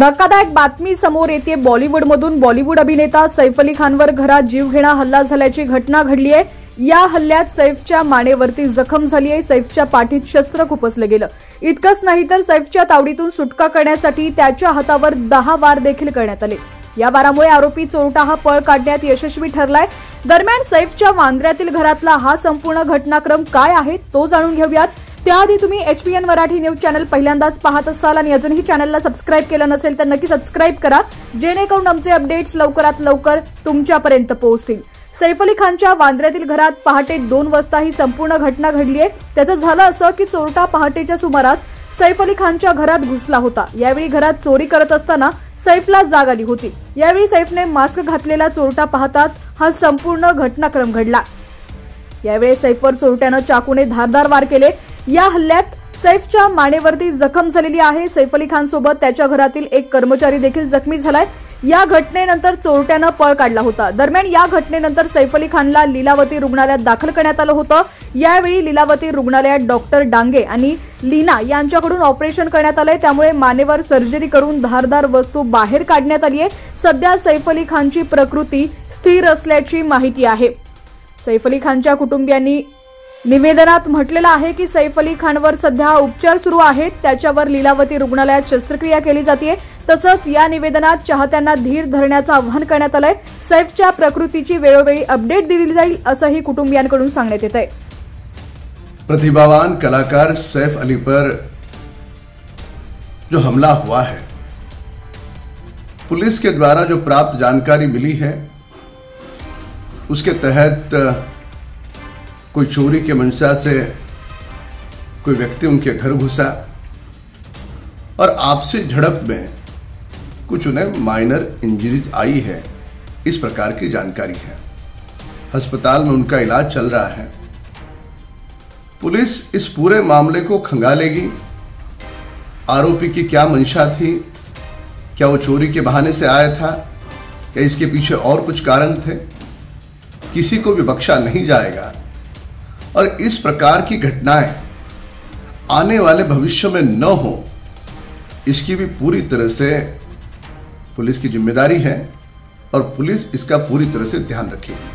धक्कादायक बातमी समोर येते। बॉलिवूडमधून बॉलिवूड अभिनेता सैफ अली खानवर घरात जीवघेणा हल्ला झाल्याची घटना घडली आहे। या हल्ल्यात सैफच्या मानेवरती जखम झाली आहे। सैफच्या पाठीत शस्त्र खुपसलं गेलं। इतकंच नाही तर सैफच्या तावडीतून सुटका करण्यासाठी त्याच्या हातावर 10 वार देखील करण्यात आले। या वारामुळे आरोपी चोरटा हा पळ काढण्यात यशस्वी ठरलाय। दरम्यान सैफच्या वांद्र्यातील घरातला हा संपूर्ण घटनाक्रम काय आहे तो जाणून घेऊयात। त्याआधी तुम्ही HPN मराठी न्यूज चॅनल पहिल्यांदाच पाहत असाल आणि अजूनही चॅनलला सबस्क्राइब केलं नसेल तर नक्की सबस्क्राइब करा, जेणेकरून आमचे अपडेट्स लवकरात लवकर तुमच्यापर्यंत पोहोचतील। सैफ अली खानच्या वांद्र्यातील घरात पहाटे 2 वाजता ही संपूर्ण घटना घडली आहे। त्याचं झालं असं की चोरटा पहाटेच्या सुमारास सैफ अली खानच्या घरात घुसला होता। यावेळी घरात चोरी करत असताना सैफला जाग आली होती। यावेळी सैफने मास्क घातलेला चोरटा पाहताच हा संपूर्ण घटनाक्रम घडला। यावेळी सैफवर चोरट्यानं चाकूने धारदार वार केले। या हल्ल्यात सैफच्या मानेवरती जखम झालेली आहे। सैफ अली खान सोबत त्याच्या घरातील एक कर्मचारी देखील जखमी झालाय। या घटनेनंतर चोरट्यानं पळ काढला होता। दरम्यान या घटनेनंतर सैफ अली खानला लीलावती रुग्णालयात दाखल करण्यात आलं होतं। यावेळी लीलावती रुग्णालयात डॉक्टर डांगे आणि लीना यांच्याकडून ऑपरेशन करण्यात आलंय। त्यामुळे मानेवर सर्जरी करून धारदार वस्तू बाहेर काढण्यात आली आहे। सध्या सैफ अली खानची प्रकृती स्थिर असल्याची माहिती आहे। सैफ अली खानच्या कुटुंबियांनी निवेदनात म्हटलेलं आहे की सैफ अली खानवर सध्या उपचार सुरू आहेत। त्याच्यावर लीलावती रुग्णालयात शस्त्रक्रिया केली जाते। तसंच या निवेदनात चाहत्यांना धीर धरण्याचं आवाहन करण्यात आलंय। सैफच्या प्रकृतीची वेळोवेळी अपडेट दिली जाईल असंही कुटुंबियांकडून सांगण्यात येत आहे। प्रतिभावान कलाकार सैफ अली पर जो हमला हुआ है, पुलिस के द्वारा जो प्राप्त जानकारी मिली है उसके तहत कोई चोरी के मंशा से कोई व्यक्ति उनके घर घुसा और आपसी झड़प में कुछ उन्हें माइनर इंजरीज आई है, इस प्रकार की जानकारी है। अस्पताल में उनका इलाज चल रहा है। पुलिस इस पूरे मामले को खंगालेगी। आरोपी की क्या मंशा थी, क्या वो चोरी के बहाने से आया था या इसके पीछे और कुछ कारण थे, किसी को भी बख्शा नहीं जाएगा। और इस प्रकार की घटनाएं आने वाले भविष्य में न हो, इसकी भी पूरी तरह से पुलिस की जिम्मेदारी है और पुलिस इसका पूरी तरह से ध्यान रखेगी।